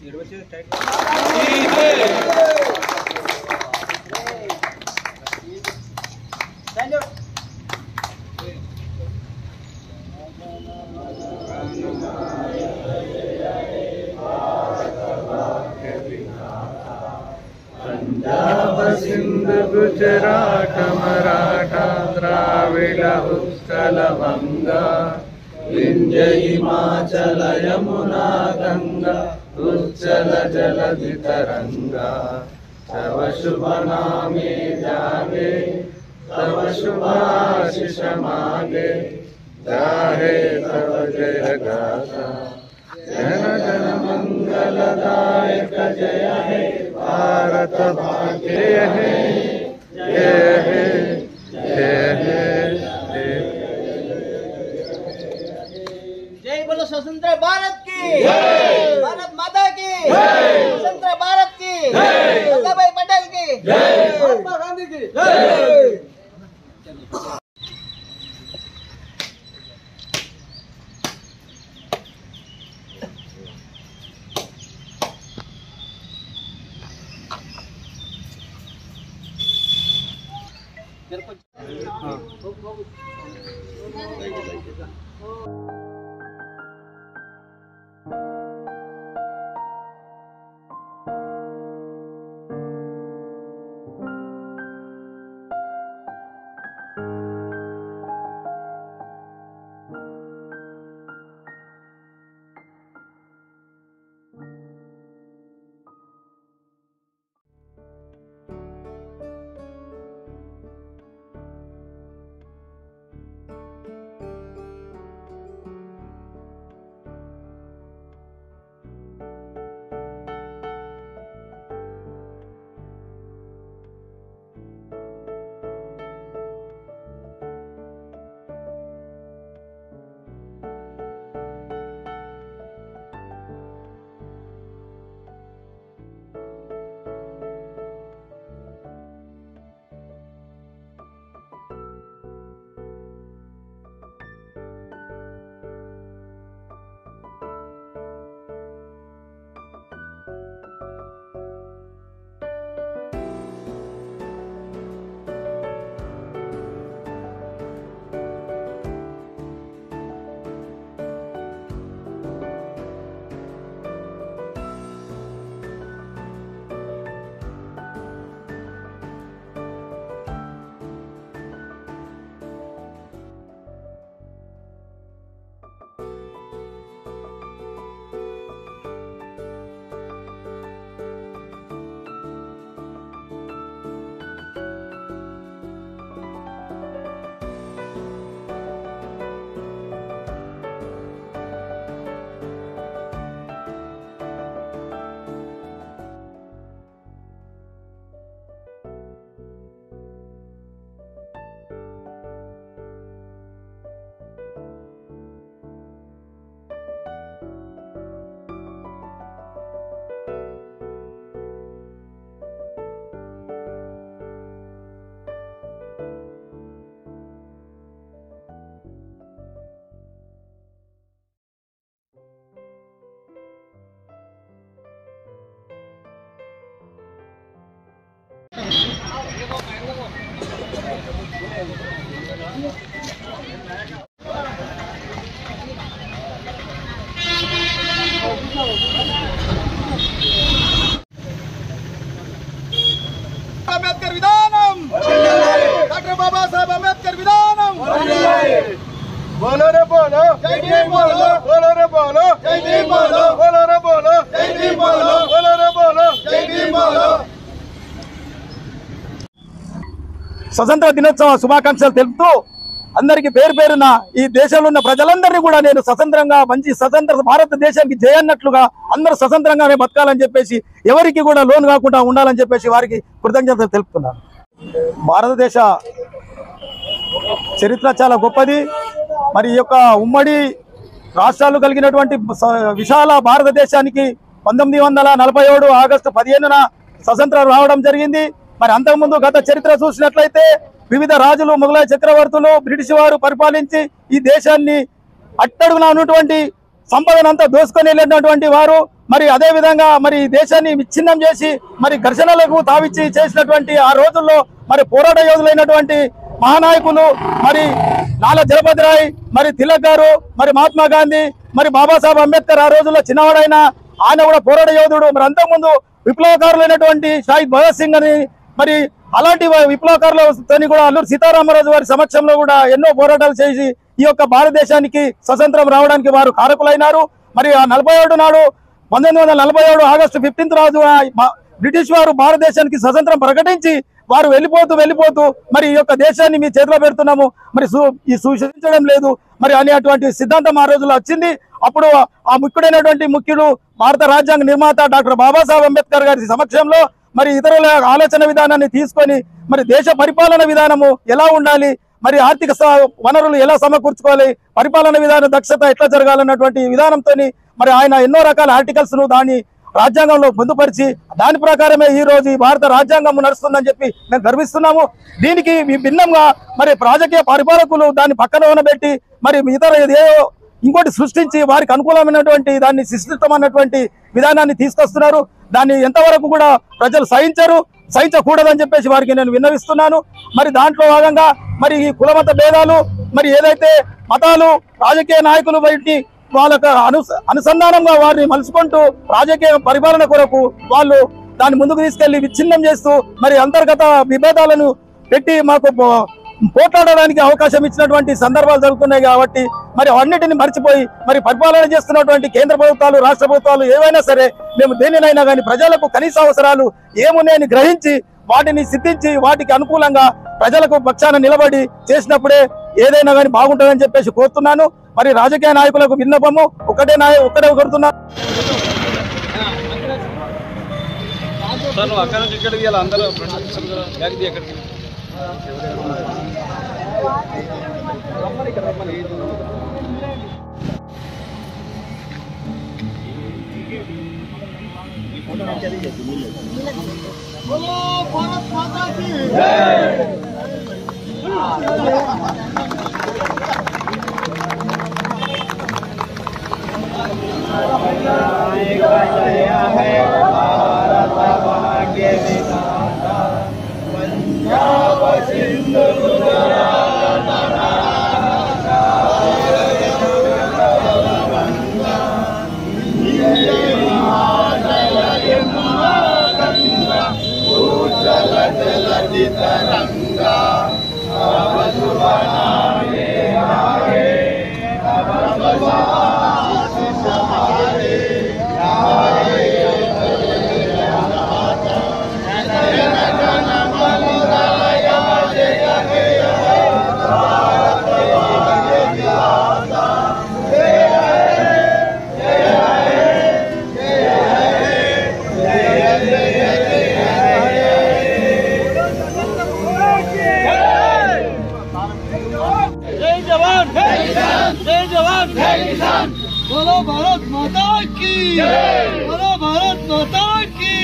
पंजाब सिंध गुजरात मराठा द्राविड उत्कल वंगा विंध्य हिमाचल यमुना गंगा उच्चल जलधि तरंगा तव शुभ नामे जागे तव शुभाशिष मागे गाहे तव जय गाथा जन जन मंगलदायक जय हे भारत भाग्य है जय हे जय हे जय बोलो स्वतंत्र भारत की जय, भारत माता की जय, स्वतंत्र भारत की जय, सरदार भाई पटेल की जय, महात्मा गांधी की जय। అంబేద్కర్ విధానం డాక్టర్ బాబాసాహెబ్ అంబేద్కర్ విధానం बोलो रे बोलो జై భీమ్ బోలో बोलो रे बोलो జై భీమ్ బోలో बोलो रे बोलो జై భీమ్ బోలో बोलो रे बोलो జై భీమ్ బోలో। స్వతంత్ర దినోత్సవ శుభాకాంక్షలు తెలుపుతూ అందరికీ పేరు పేరున ఈ దేశంలో ఉన్న ప్రజలందరినీ కూడా నేను స్వతంత్రంగా మంచి స్వతంత్ర భారతదేశానికి జయన్నట్లుగా అందరూ స్వతంత్రంగానే బతకాలని చెప్పేసి ఎవరికి కూడా లోన్ కాకుండా ఉండాలని చెప్పేసి వారికి కృతజ్ఞతలు తెలుపుతున్నాను। భారతదేశ చరిత్ర చాలా గొప్పది। మరి ఈ యొక్క ఉమ్మడి రాష్ట్రాలు కలిగినటువంటి విశాల భారతదేశానికి 1947 ఆగస్టు 15న స్వతంత్రం రావడం జరిగింది। మరి అంతకుముందు గత చరిత్ర చూసినట్లయితే వివిధ రాజులు మొఘలాయ చక్రవర్తులు బ్రిటిష్ వారు పరిపాలించి ఈ దేశాన్ని అట్టడుగున ఉన్నటువంటి సంపదనంతా దోసుకొని వెళ్ళినటువంటి వారు, మరి అదే విధంగా మరి దేశాన్ని విచ్ఛిన్నం చేసి మరి ఘర్షణలకు తావిచ్చి చేసినటువంటి ఆ రోజుల్లో మరి పోరాట యోధులైనటువంటి మహానాయకులు మరి లాలా జలపతిరాయ్, మరి తిలక్ గారు, మరి మహాత్మా గాంధీ, మరి బాబాసాహెబ్ అంబేద్కర్ ఆ రోజుల్లో చిన్నవాడైన ఆయన కూడా పోరాట యోధుడు. మరి అంతకుముందు విప్లవకారులైనటువంటి షాహిద్ భగత్ సింగ్ అని మరి అలాంటి విప్లవకారులతో కూడా అల్లూరి సీతారామరాజు వారి సమక్షంలో కూడా ఎన్నో పోరాటాలు చేసి ఈ యొక్క భారతదేశానికి స్వతంత్రం రావడానికి వారు కారకులైనారు. మరి ఆ 47 నాడు 1947 ఆగస్టు 15 రోజు బ్రిటిష్ వారు భారతదేశానికి స్వతంత్రం ప్రకటించి వారు వెళ్ళిపోతూ మరి ఈ యొక్క దేశాన్ని మీ చేతిలో పెడుతున్నాము, మరి సూచించడం లేదు మరి అనేటువంటి సిద్ధాంతం ఆ రోజుల్లో వచ్చింది. అప్పుడు ఆ ముఖ్యుడు భారత రాజ్యాంగ నిర్మాత డాక్టర్ బాబాసాహెబ్ అంబేద్కర్ గారి సమక్షంలో మరి ఇతరుల ఆలోచన విధానాన్ని తీసుకొని మరి దేశ పరిపాలన విధానము ఎలా ఉండాలి, మరి ఆర్థిక వనరులు ఎలా సమకూర్చుకోవాలి, పరిపాలన విధాన దక్షత ఎట్లా జరగాలన్నటువంటి విధానంతో మరి ఆయన ఎన్నో రకాల ఆర్టికల్స్ ను దాని రాజ్యాంగంలో పొందుపరిచి దాని ప్రకారమే ఈ రోజు ఈ భారత రాజ్యాంగం నడుస్తుందని చెప్పి మేము గర్విస్తున్నాము. దీనికి భిన్నంగా మరి రాజకీయ పరిపాలకులు దాన్ని పక్కన ఉండబెట్టి మరి ఇతర ఇంకోటి సృష్టించి వారికి అనుకూలమైనటువంటి దాన్ని సృష్టితమైనటువంటి విధానాన్ని తీసుకొస్తున్నారు. దాన్ని ఎంతవరకు కూడా ప్రజలు సహించకూడదని చెప్పేసి వారికి నేను విన్నవిస్తున్నాను. మరి దాంట్లో భాగంగా మరి ఈ కులమత భేదాలు మరి ఏదైతే మతాలు రాజకీయ నాయకులు బయటి వాళ్ళకు అనుసంధానంగా వారిని మలుచుకుంటూ రాజకీయ పరిపాలన కొరకు వాళ్ళు దాన్ని ముందుకు తీసుకెళ్లి విచ్ఛిన్నం చేస్తూ మరి అంతర్గత విభేదాలను పెట్టి మాకు పోట్లాడడానికి అవకాశం ఇచ్చినటువంటి సందర్భాలు జరుగుతున్నాయి. కాబట్టి మరి అన్నిటిని మర్చిపోయి మరి పరిపాలన చేస్తున్నటువంటి కేంద్ర ప్రభుత్వాలు రాష్ట్ర ప్రభుత్వాలు ఏవైనా సరే మేము దేనినైనా కానీ ప్రజలకు కనీస అవసరాలు ఏమున్నాయని గ్రహించి వాటిని సిద్ధించి వాటికి అనుకూలంగా ప్రజలకు పక్షాన నిలబడి చేసినప్పుడే ఏదైనా కానీ బాగుంటుందని చెప్పేసి కోరుతున్నాను. మరి రాజకీయ నాయకులకు విన్నపము ఒకటే కోరుతున్నాను. भारत माता की पंजाब सिंधु बोलो भारत माता की बोलो भारत माता की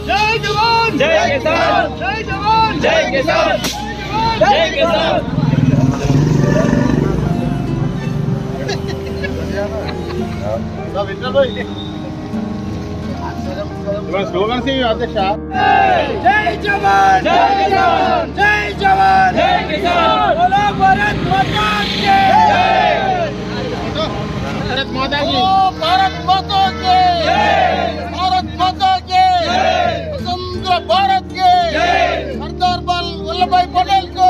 जय जवान जय किसान जय जवान जय किसान जय किसान स्लोगन से अध्यक्ष जय जवान जय किसान जय जवान जय किसान बोलो भारत माता की भारत माता की भारत माता की भारत माता की स्वतंत्र भारत के सरदार वल्लभ भाई पटेल को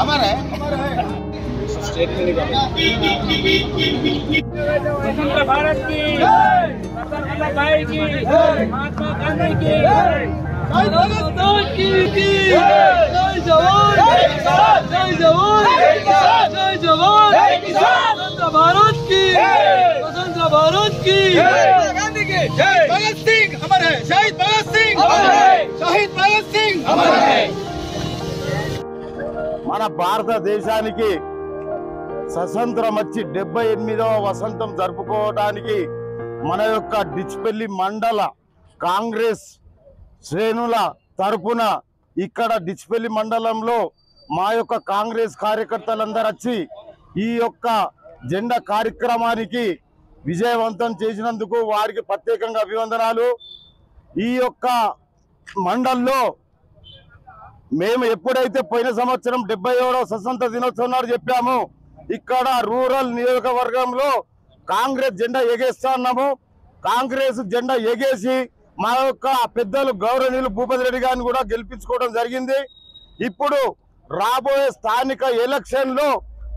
अमर है स्वतंत्र भारत की सरदार वल्लभ भाई की महात्मा गांधी की जय जवान जय किसान जय जवान जय जवान जय किसान स्वतंत्र भारत की स्वतंत्र भारत की गांधी की जय भगत सिंह अमर है शहीद भगत सिंह अमर है शहीद भगत सिंह अमर है మన భారతదేశానికి స్వతంత్రం వచ్చి 78వ వసంతం జరుపుకోవడానికి మన యొక్క డిచ్పల్లి మండల కాంగ్రెస్ శ్రేణుల తరపున ఇక్కడ డిచ్పల్లి మండలంలో మా యొక్క కాంగ్రెస్ కార్యకర్తలందరూ వచ్చి ఈ యొక్క జెండా కార్యక్రమానికి విజయవంతం చేసినందుకు వారికి ప్రత్యేకంగా అభివందనాలు। ఈ యొక్క మండల్లో మేము ఎప్పుడైతే పోయిన సంవత్సరం 77వ స్వతంత్ర దినోత్సవం నాడు చెప్పాము, ఇక్కడ రూరల్ నియోజకవర్గంలో కాంగ్రెస్ జెండా ఎగేస్తా ఉన్నాము। కాంగ్రెస్ జెండా ఎగేసి మా యొక్క పెద్దలు గౌరవనీయులు భూపతి రెడ్డి గారిని కూడా గెలిపించుకోవడం జరిగింది। ఇప్పుడు రాబోయే స్థానిక ఎలక్షన్లో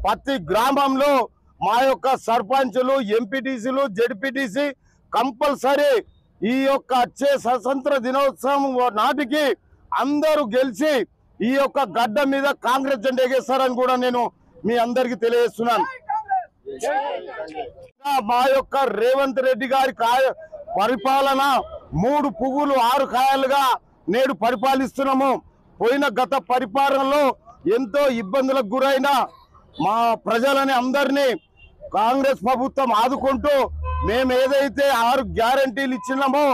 ప్రతి గ్రామంలో మా యొక్క సర్పంచులు, ఎంపీటీసీలు, జెడ్పీటీసీ కంపల్సరీ ఈ యొక్క వచ్చే స్వతంత్ర దినోత్సవం నాటికి అందరూ గెలిచి ఈ యొక్క గడ్డ మీద కాంగ్రెస్ జెండా ఎగేస్తారని కూడా నేను మీ అందరికి తెలియజేస్తున్నాను। మా యొక్క రేవంత్ రెడ్డి గారి పరిపాలన 3 పువ్వులు 6 కాయలుగా నేడు పరిపాలిస్తున్నాము। పోయిన గత పరిపాలనలో ఎంతో ఇబ్బందులకు గురైన మా ప్రజలని అందరినీ కాంగ్రెస్ ప్రభుత్వం ఆదుకుంటూ మేము ఏదైతే 6 గ్యారంటీలు ఇచ్చినామో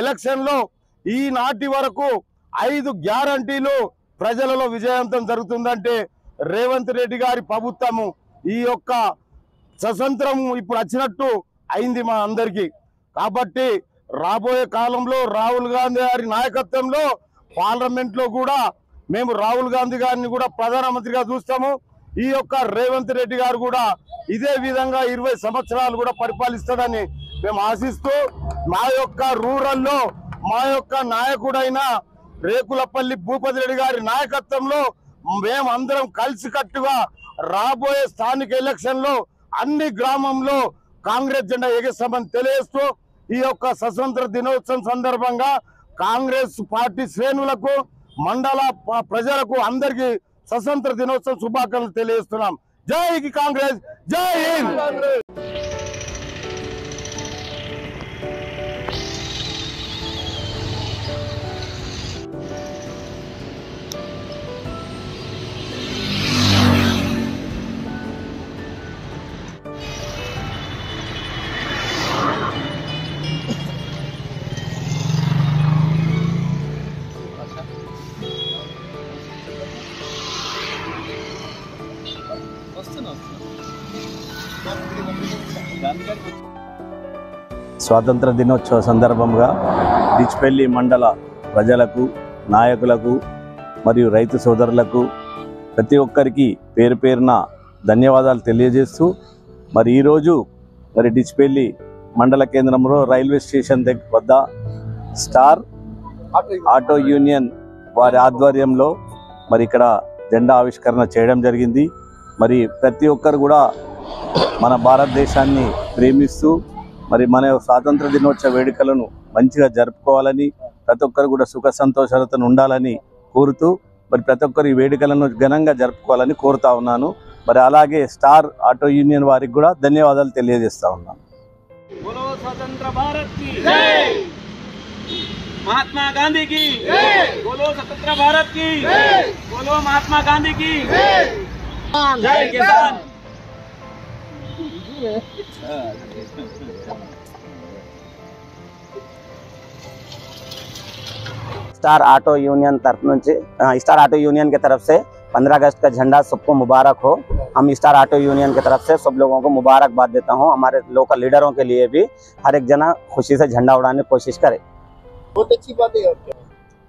ఎలక్షన్లో ఈనాటి వరకు 5 గ్యారంటీలు ప్రజలలో విజయవంతం జరుగుతుందంటే రేవంత్ రెడ్డి గారి ప్రభుత్వము ఈ యొక్క స్వతంత్రం ఇప్పుడు వచ్చినట్టు అయింది మా అందరికీ। కాబట్టి రాబోయే కాలంలో రాహుల్ గాంధీ గారి నాయకత్వంలో పార్లమెంట్లో కూడా మేము రాహుల్ గాంధీ గారిని కూడా ప్రధానమంత్రిగా చూస్తాము। ఈ యొక్క రేవంత్ రెడ్డి గారు కూడా ఇదే విధంగా 20 సంవత్సరాలు కూడా పరిపాలిస్తాడని మేము ఆశిస్తూ మా యొక్క రూరల్లో మా యొక్క నాయకుడైన రేకులపల్లి భూపతి రెడ్డి గారి నాయకత్వంలో మేము అందరం కలిసికట్టుగా రాబోయే స్థానిక ఎలక్షన్లో అన్ని గ్రామంలో కాంగ్రెస్ జెండా ఎగేస్తామని తెలియజేస్తూ ఈ యొక్క స్వతంత్ర దినోత్సవం సందర్భంగా కాంగ్రెస్ పార్టీ శ్రేణులకు, మండల ప్రజలకు అందరికీ స్వతంత్ర దినోత్సవం శుభాకాంక్షలు తెలియజేస్తున్నాం। జై కాంగ్రెస్, జై హింద్। స్వాతంత్ర దినోత్సవ సందర్భంగా డిచ్పల్లి మండల ప్రజలకు, నాయకులకు మరియు రైతు సోదరులకు ప్రతి ఒక్కరికి పేరు పేరున ధన్యవాదాలు తెలియజేస్తూ మరి ఈరోజు డిచ్పల్లి మండల కేంద్రంలో రైల్వే స్టేషన్ వద్ద స్టార్ ఆటో యూనియన్ వారి ఆధ్వర్యంలో మరి ఇక్కడ జెండా ఆవిష్కరణ చేయడం జరిగింది। మరి ప్రతి ఒక్కరు కూడా మన భారతదేశాన్ని ప్రేమిస్తూ మరి మన స్వాతంత్ర దినోత్సవ వేడుకలను మంచిగా జరుపుకోవాలని, ప్రతి ఒక్కరు కూడా సుఖ సంతోషాలతో ఉండాలని కోరుతూ మరి ప్రతి ఒక్కరు ఈ వేడుకలను ఘనంగా జరుపుకోవాలని కోరుతా ఉన్నాను। మరి అలాగే స్టార్ ఆటో యూనియన్ వారికి కూడా ధన్యవాదాలు తెలియజేస్తా ఉన్నాను। बोलो स्वतंत्र भारत की जय, महात्मा गांधी की जय, बोलो स्वतंत्र भारत की जय, बोलो महात्मा गांधी की जय, जय किसान। स्टार ऑटो यूनियन तरफ నుంచి स्टार ऑटो यूनियन की तरफ से 15 अगस्त का झंडा सबको मुबारक हो। हम स्टार ऑटो यूनियन की तरफ से सब लोगों को मुबारकबाद देता हूं। हमारे लोकल लीडरों के लिए भी हर एक जना खुशी से झंडा उड़ाने की कोशिश करे। बहुत अच्छी बात है।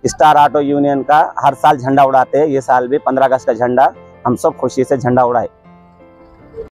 स्टार ऑटो यूनियन का हर साल झंडा उड़ाते हैं, ये साल भी 15 अगस्त का झंडा हम सब खुशी से झंडा उड़ाए।